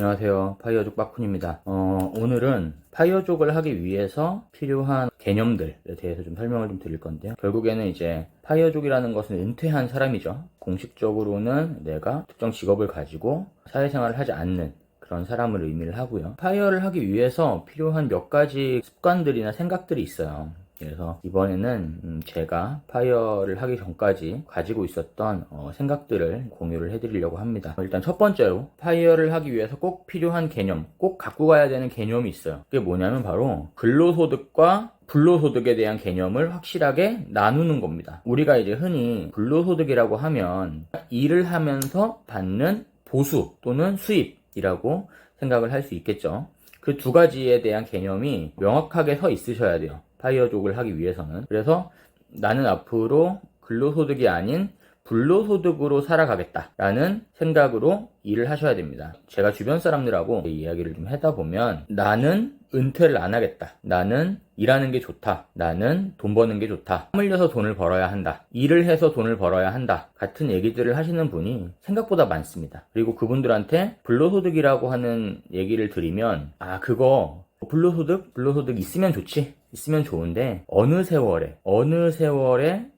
안녕하세요. 파이어족 빠쿤입니다. 오늘은 파이어족을 하기 위해서 필요한 개념들에 대해서 좀 설명을 좀 드릴 건데요. 결국에는 이제 파이어족이라는 것은 은퇴한 사람이죠. 공식적으로는 내가 특정 직업을 가지고 사회생활을 하지 않는 그런 사람을 의미를 하고요. 파이어를 하기 위해서 필요한 몇 가지 습관들이나 생각들이 있어요. 그래서 이번에는 제가 파이어를 하기 전까지 가지고 있었던 생각들을 공유를 해드리려고 합니다. 일단 첫 번째로 파이어를 하기 위해서 꼭 필요한 개념, 꼭 갖고 가야 되는 개념이 있어요. 그게 뭐냐면 바로 근로소득과 불로소득에 대한 개념을 확실하게 나누는 겁니다. 우리가 이제 흔히 불로소득이라고 하면 일을 하면서 받는 보수 또는 수입이라고 생각을 할 수 있겠죠. 그 두 가지에 대한 개념이 명확하게 서 있으셔야 돼요. 파이어족을 하기 위해서는. 그래서 나는 앞으로 근로소득이 아닌 불로소득으로 살아가겠다라는 생각으로 일을 하셔야 됩니다. 제가 주변 사람들하고 이야기를 좀 하다 보면 나는 은퇴를 안 하겠다. 나는 일하는 게 좋다. 나는 돈 버는 게 좋다. 땀 흘려서 돈을 벌어야 한다. 일을 해서 돈을 벌어야 한다. 같은 얘기들을 하시는 분이 생각보다 많습니다. 그리고 그분들한테 불로소득이라고 하는 얘기를 드리면 그거 불로소득 있으면 좋지. 있으면 좋은데 어느 세월에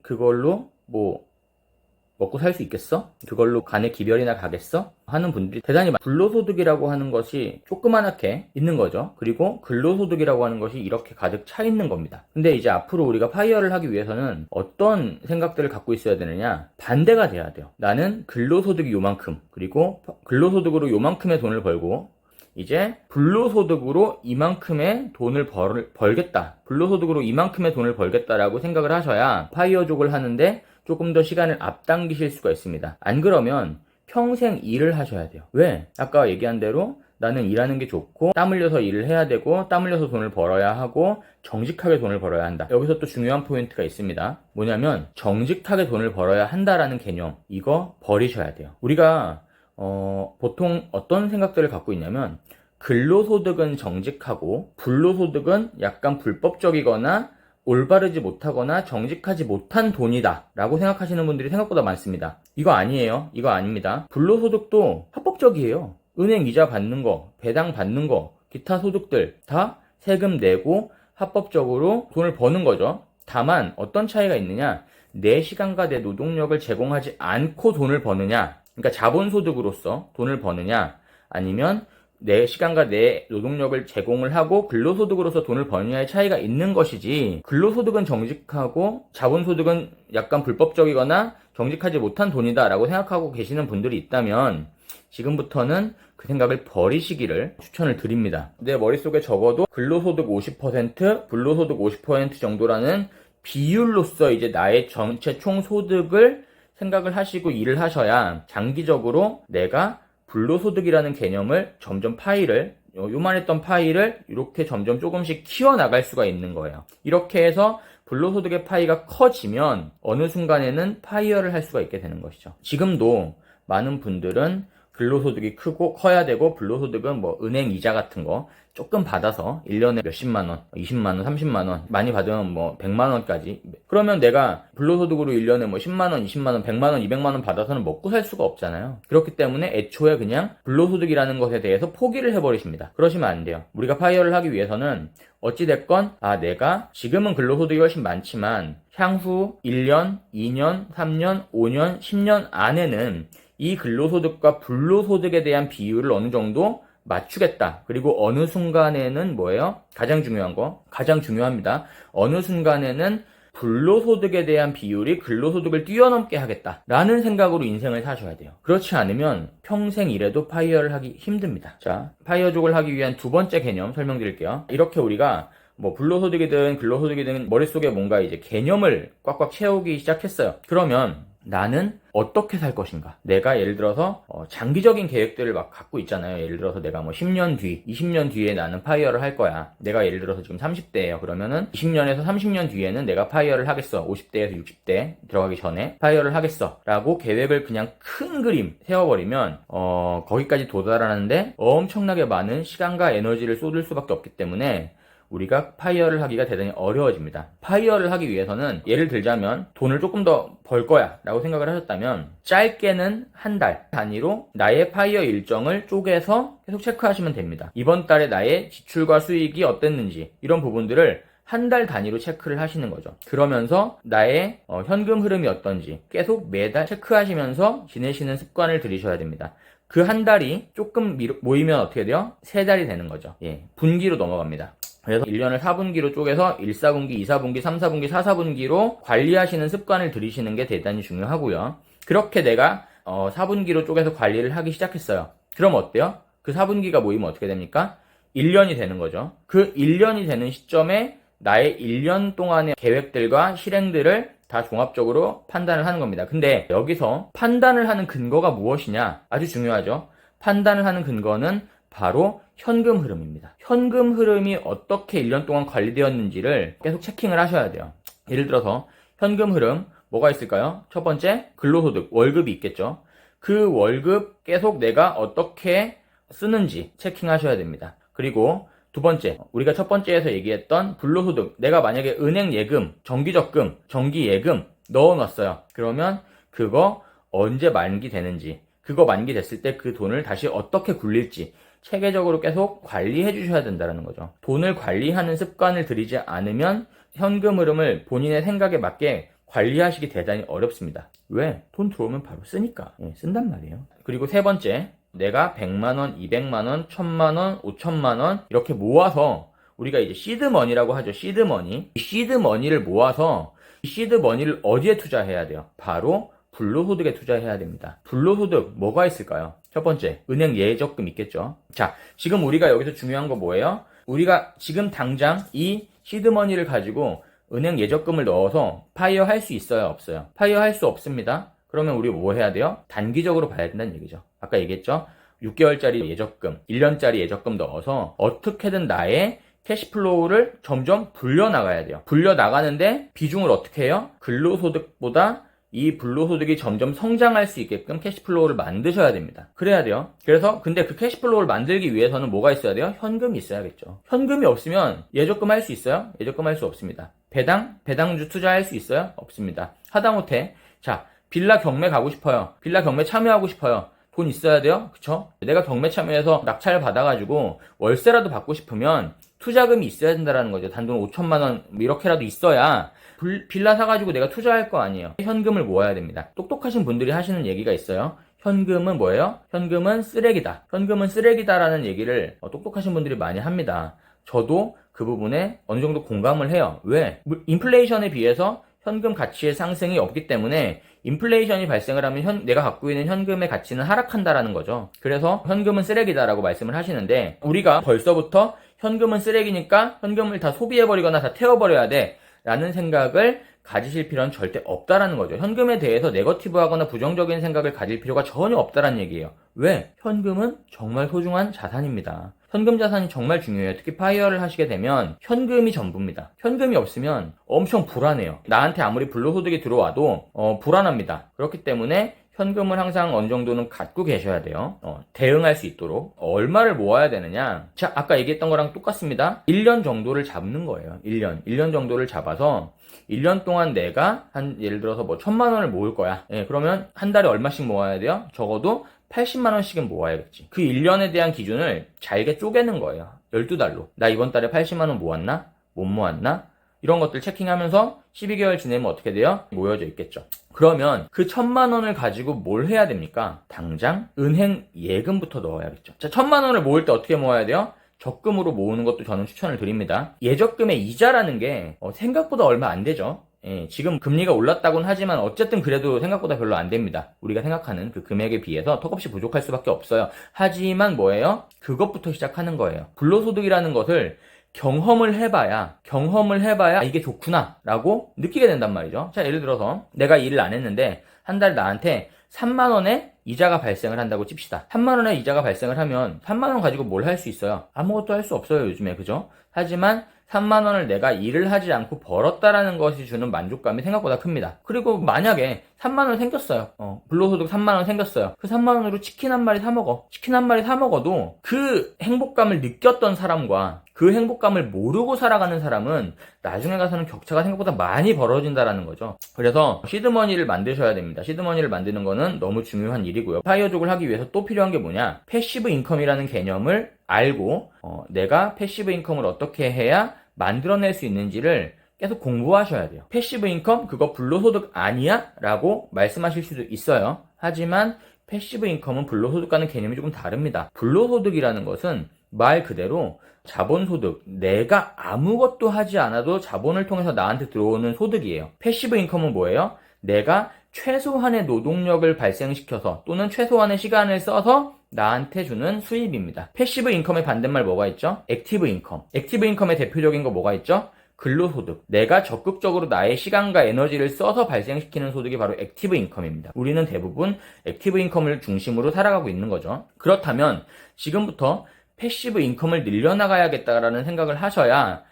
그걸로 먹고 살 수 있겠어? 그걸로 간에 기별이나 가겠어? 하는 분들이 대단히 많아요. 불로소득이라고 하는 것이 조그만하게 있는 거죠. 그리고 근로소득이라고 하는 것이 이렇게 가득 차 있는 겁니다. 근데 이제 앞으로 우리가 파이어를 하기 위해서는 어떤 생각들을 갖고 있어야 되느냐? 반대가 돼야 돼요. 나는 근로소득이 요만큼, 그리고 근로소득으로 요만큼의 돈을 벌고 이제 불로소득으로 이만큼의 돈을 벌겠다. 불로소득으로 이만큼의 돈을 벌겠다라고 생각을 하셔야 파이어족을 하는데 조금 더 시간을 앞당기실 수가 있습니다. 안 그러면 평생 일을 하셔야 돼요. 왜? 아까 얘기한 대로 나는 일하는 게 좋고 땀 흘려서 일을 해야 되고 땀 흘려서 돈을 벌어야 하고 정직하게 돈을 벌어야 한다. 여기서 또 중요한 포인트가 있습니다. 뭐냐면 정직하게 돈을 벌어야 한다라는 개념, 이거 버리셔야 돼요. 우리가 보통 어떤 생각들을 갖고 있냐면 근로소득은 정직하고 불로소득은 약간 불법적이거나 올바르지 못하거나 정직하지 못한 돈이다 라고 생각하시는 분들이 생각보다 많습니다. 이거 아니에요. 이거 아닙니다. 불로소득도 합법적이에요. 은행 이자 받는 거, 배당 받는 거, 기타 소득들 다 세금 내고 합법적으로 돈을 버는 거죠. 다만 어떤 차이가 있느냐, 내 시간과 내 노동력을 제공하지 않고 돈을 버느냐, 그러니까 자본소득으로서 돈을 버느냐, 아니면 내 시간과 내 노동력을 제공을 하고 근로소득으로서 돈을 버느냐의 차이가 있는 것이지, 근로소득은 정직하고 자본소득은 약간 불법적이거나 정직하지 못한 돈이다 라고 생각하고 계시는 분들이 있다면 지금부터는 그 생각을 버리시기를 추천을 드립니다. 내 머릿속에 적어도 근로소득 50%, 불로소득 50% 정도라는 비율로서 이제 나의 전체 총소득을 생각을 하시고 일을 하셔야 장기적으로 내가 불로소득이라는 개념을 점점 요만했던 파이를 이렇게 점점 조금씩 키워나갈 수가 있는 거예요. 이렇게 해서 불로소득의 파이가 커지면 어느 순간에는 파이어를 할 수가 있게 되는 것이죠. 지금도 많은 분들은 근로소득이 커야 되고 불로소득은 은행 이자 같은 거 조금 받아서 1년에 몇십만원, 20만원, 30만원 많이 받으면 100만원까지, 그러면 내가 불로소득으로 1년에 10만원, 20만원, 100만원, 200만원 받아서는 먹고 살 수가 없잖아요. 그렇기 때문에 애초에 그냥 불로소득이라는 것에 대해서 포기를 해버리십니다. 그러시면 안 돼요. 우리가 파이어를 하기 위해서는 어찌됐건 내가 지금은 근로소득이 훨씬 많지만 향후 1년, 2년, 3년, 5년, 10년 안에는 이 근로소득과 불로소득에 대한 비율을 어느 정도 맞추겠다. 그리고 어느 순간에는 가장 중요합니다. 어느 순간에는 불로소득에 대한 비율이 근로소득을 뛰어넘게 하겠다 라는 생각으로 인생을 사셔야 돼요. 그렇지 않으면 평생 일해도 파이어를 하기 힘듭니다. 자, 파이어족을 하기 위한 두 번째 개념 설명드릴게요. 이렇게 우리가 불로소득이든 근로소득이든 머릿속에 뭔가 이제 개념을 꽉꽉 채우기 시작했어요. 그러면 나는 어떻게 살 것인가? 내가 예를 들어서 장기적인 계획들을 막 갖고 있잖아요. 예를 들어서 내가 10년 뒤, 20년 뒤에 나는 파이어를 할 거야. 내가 예를 들어서 지금 30대예요. 그러면은 20년에서 30년 뒤에는 내가 파이어를 하겠어. 50대에서 60대 들어가기 전에 파이어를 하겠어 라고 계획을 그냥 큰 그림 세워버리면 거기까지 도달하는데 엄청나게 많은 시간과 에너지를 쏟을 수밖에 없기 때문에 우리가 파이어를 하기가 대단히 어려워집니다. 파이어를 하기 위해서는 예를 들자면 돈을 조금 더 벌 거야 라고 생각을 하셨다면 짧게는 한 달 단위로 나의 파이어 일정을 쪼개서 계속 체크하시면 됩니다. 이번 달에 나의 지출과 수익이 어땠는지 이런 부분들을 한 달 단위로 체크를 하시는 거죠. 그러면서 나의 현금 흐름이 어떤지 계속 매달 체크하시면서 지내시는 습관을 들이셔야 됩니다. 그 한 달이 조금 모이면 어떻게 돼요? 세 달이 되는 거죠. 예, 분기로 넘어갑니다. 그래서 1년을 4분기로 쪼개서 1, 4분기, 2, 4분기, 3, 4분기, 4, 4분기로 관리하시는 습관을 들이시는 게 대단히 중요하고요. 그렇게 내가 4분기로 쪼개서 관리를 하기 시작했어요. 그럼 어때요? 그 4분기가 모이면 어떻게 됩니까? 1년이 되는 거죠. 그 1년이 되는 시점에 나의 1년 동안의 계획들과 실행들을 다 종합적으로 판단을 하는 겁니다. 근데 여기서 판단을 하는 근거가 무엇이냐? 아주 중요하죠. 판단을 하는 근거는 바로 현금 흐름입니다. 현금 흐름이 어떻게 1년 동안 관리되었는지를 계속 체킹을 하셔야 돼요. 예를 들어서 현금 흐름 뭐가 있을까요? 첫 번째, 근로소득, 월급이 있겠죠. 그 월급 계속 내가 어떻게 쓰는지 체킹하셔야 됩니다. 그리고 두 번째, 우리가 첫 번째에서 얘기했던 불로소득, 내가 만약에 은행 예금, 정기적금, 정기예금 넣어놨어요. 그러면 그거 언제 만기되는지, 그거 만기됐을 때 그 돈을 다시 어떻게 굴릴지 체계적으로 계속 관리해 주셔야 된다는 거죠. 돈을 관리하는 습관을 들이지 않으면 현금 흐름을 본인의 생각에 맞게 관리하시기 대단히 어렵습니다. 왜? 돈 들어오면 바로 쓰니까. 쓴단 말이에요. 그리고 세 번째, 내가 100만원, 200만원, 1000만원, 5천만원 이렇게 모아서 우리가 이제 시드머니라고 하죠. 시드머니. 이 시드머니를 모아서 이 시드머니를 어디에 투자해야 돼요? 바로 불로소득에 투자해야 됩니다. 불로소득 뭐가 있을까요? 첫 번째, 은행 예적금 있겠죠. 자, 지금 우리가 여기서 중요한 거 뭐예요? 우리가 지금 당장 이 시드머니를 가지고 은행 예적금을 넣어서 파이어 할 수 있어요? 없어요? 파이어 할 수 없습니다. 그러면 우리 뭐 해야 돼요? 단기적으로 봐야 된다는 얘기죠. 아까 얘기했죠? 6개월짜리 예적금, 1년짜리 예적금 넣어서 어떻게든 나의 캐시플로우를 점점 불려나가야 돼요. 불려나가는데 비중을 어떻게 해요? 근로소득보다 이 불로소득이 점점 성장할 수 있게끔 캐시플로우를 만드셔야 됩니다. 그래야 돼요. 그래서 근데 그 캐시플로우를 만들기 위해서는 뭐가 있어야 돼요? 현금이 있어야겠죠. 현금이 없으면 예적금 할 수 있어요? 예적금 할 수 없습니다. 배당주 투자할 수 있어요? 없습니다. 하다못해 자, 빌라 경매 가고 싶어요. 빌라 경매 참여하고 싶어요. 돈 있어야 돼요? 그쵸? 내가 경매 참여해서 낙찰 받아가지고 월세라도 받고 싶으면 투자금이 있어야 된다는 거죠. 단돈 5천만원 이렇게라도 있어야 빌라 사가지고 내가 투자할 거 아니에요. 현금을 모아야 됩니다. 똑똑하신 분들이 하시는 얘기가 있어요. 현금은 뭐예요? 현금은 쓰레기다. 현금은 쓰레기다라는 얘기를 똑똑하신 분들이 많이 합니다. 저도 그 부분에 어느 정도 공감을 해요. 왜? 인플레이션에 비해서 현금 가치의 상승이 없기 때문에 인플레이션이 발생을 하면 내가 갖고 있는 현금의 가치는 하락한다라는 거죠. 그래서 현금은 쓰레기다라고 말씀을 하시는데 우리가 벌써부터 현금은 쓰레기니까 현금을 다 소비해버리거나 다 태워버려야 돼 라는 생각을 가지실 필요는 절대 없다라는 거죠. 현금에 대해서 네거티브하거나 부정적인 생각을 가질 필요가 전혀 없다라는 얘기예요. 왜? 현금은 정말 소중한 자산입니다. 현금 자산이 정말 중요해요. 특히 파이어를 하시게 되면 현금이 전부입니다. 현금이 없으면 엄청 불안해요. 나한테 아무리 불로소득이 들어와도 불안합니다. 그렇기 때문에 현금을 항상 어느 정도는 갖고 계셔야 돼요. 대응할 수 있도록. 얼마를 모아야 되느냐? 자, 아까 얘기했던 거랑 똑같습니다. 1년 정도를 잡는 거예요. 1년 정도를 잡아서 1년 동안 내가 예를 들어서 1000만 원을 모을 거야. 그러면 한 달에 얼마씩 모아야 돼요? 적어도 80만 원씩은 모아야겠지. 그 1년에 대한 기준을 잘게 쪼개는 거예요. 12달로. 나 이번 달에 80만 원 모았나? 못 모았나? 이런 것들 체킹하면서 12개월 지내면 어떻게 돼요? 모여져 있겠죠. 그러면 그 1000만 원을 가지고 뭘 해야 됩니까? 당장 은행 예금부터 넣어야겠죠. 자, 1000만 원을 모을 때 어떻게 모아야 돼요? 적금으로 모으는 것도 저는 추천을 드립니다. 예적금의 이자라는 게 생각보다 얼마 안 되죠. 지금 금리가 올랐다고는 하지만 어쨌든 그래도 생각보다 별로 안 됩니다. 우리가 생각하는 그 금액에 비해서 턱없이 부족할 수밖에 없어요. 하지만 뭐예요? 그것부터 시작하는 거예요. 불로소득이라는 것을 경험을 해봐야 이게 좋구나 라고 느끼게 된단 말이죠. 자, 예를 들어서 내가 일을 안 했는데 한 달 나한테 3만 원의 이자가 발생을 한다고 칩시다. 3만 원의 이자가 발생을 하면 3만 원 가지고 뭘 할 수 있어요? 아무것도 할 수 없어요, 요즘에. 그죠? 하지만 3만 원을 내가 일을 하지 않고 벌었다라는 것이 주는 만족감이 생각보다 큽니다. 그리고 만약에 3만 원 생겼어요. 불로소득 3만 원 생겼어요. 그 3만 원으로 치킨 한 마리 사 먹어. 치킨 한 마리 사 먹어도 그 행복감을 느꼈던 사람과 그 행복감을 모르고 살아가는 사람은 나중에 가서는 격차가 생각보다 많이 벌어진다라는 거죠. 그래서 시드머니를 만드셔야 됩니다. 시드머니를 만드는 거는 너무 중요한 일이고요. 파이어족을 하기 위해서 또 필요한 게 뭐냐? 패시브 인컴이라는 개념을 알고 내가 패시브 인컴을 어떻게 해야 만들어낼 수 있는지를 계속 공부하셔야 돼요. 패시브 인컴? 그거 불로소득 아니야? 라고 말씀하실 수도 있어요. 하지만 패시브 인컴은 불로소득과는 개념이 조금 다릅니다. 불로소득이라는 것은 말 그대로 자본소득, 내가 아무것도 하지 않아도 자본을 통해서 나한테 들어오는 소득이에요. 패시브 인컴은 뭐예요? 내가 최소한의 노동력을 발생시켜서 또는 최소한의 시간을 써서 나한테 주는 수입입니다. 패시브 인컴의 반대말 뭐가 있죠? 액티브 인컴. 액티브 인컴의 대표적인 거 뭐가 있죠? 근로소득. 내가 적극적으로 나의 시간과 에너지를 써서 발생시키는 소득이 바로 액티브 인컴입니다. 우리는 대부분 액티브 인컴을 중심으로 살아가고 있는 거죠. 그렇다면 지금부터 패시브 인컴을 늘려나가야겠다라는 생각을 하셔야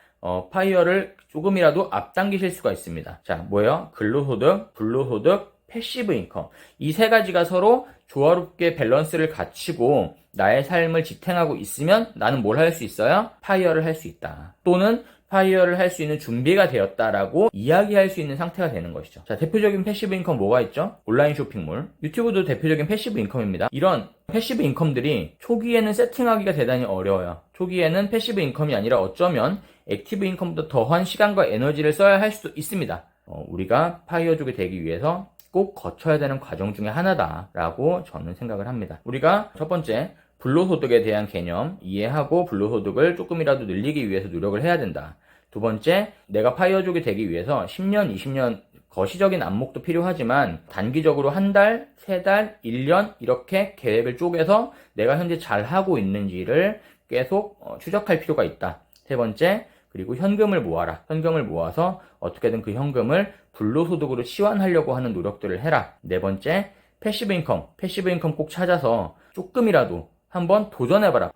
파이어를 조금이라도 앞당기실 수가 있습니다. 자, 뭐예요? 근로소득, 불로소득, 패시브 인컴. 이 세 가지가 서로 조화롭게 밸런스를 갖추고 나의 삶을 지탱하고 있으면 나는 뭘 할 수 있어요? 파이어를 할 수 있다. 또는 파이어를 할 수 있는 준비가 되었다라고 이야기할 수 있는 상태가 되는 것이죠. 자, 대표적인 패시브 인컴 뭐가 있죠? 온라인 쇼핑몰. 유튜브도 대표적인 패시브 인컴입니다. 이런 패시브 인컴들이 초기에는 세팅하기가 대단히 어려워요. 초기에는 패시브 인컴이 아니라 어쩌면 액티브 인컴보다 더한 시간과 에너지를 써야 할 수도 있습니다. 우리가 파이어족이 되기 위해서 꼭 거쳐야 되는 과정 중에 하나다라고 저는 생각을 합니다. 우리가 첫 번째, 불로소득에 대한 개념 이해하고 불로소득을 조금이라도 늘리기 위해서 노력을 해야 된다. 두 번째, 내가 파이어족이 되기 위해서 10년, 20년 거시적인 안목도 필요하지만 단기적으로 한 달, 세 달, 1년 이렇게 계획을 쪼개서 내가 현재 잘하고 있는지를 계속 추적할 필요가 있다. 세 번째, 그리고 현금을 모아라. 현금을 모아서 어떻게든 그 현금을 불로소득으로 치환하려고 하는 노력들을 해라. 네 번째, 패시브 인컴. 패시브 인컴 꼭 찾아서 조금이라도 한번 도전해봐라.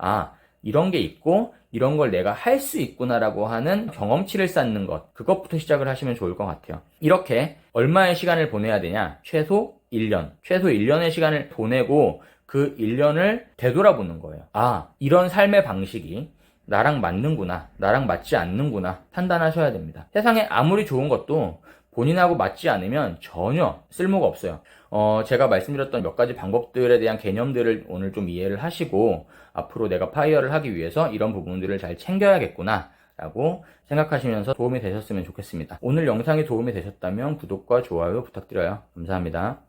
이런 게 있고 이런 걸 내가 할 수 있구나라고 하는 경험치를 쌓는 것. 그것부터 시작을 하시면 좋을 것 같아요. 이렇게 얼마의 시간을 보내야 되냐? 최소 1년. 최소 1년의 시간을 보내고 그 1년을 되돌아보는 거예요. 이런 삶의 방식이 나랑 맞는구나, 나랑 맞지 않는구나 판단하셔야 됩니다. 세상에 아무리 좋은 것도 본인하고 맞지 않으면 전혀 쓸모가 없어요. 제가 말씀드렸던 몇 가지 방법들에 대한 개념들을 오늘 좀 이해를 하시고 앞으로 내가 파이어를 하기 위해서 이런 부분들을 잘 챙겨야겠구나 라고 생각하시면서 도움이 되셨으면 좋겠습니다. 오늘 영상이 도움이 되셨다면 구독과 좋아요 부탁드려요. 감사합니다.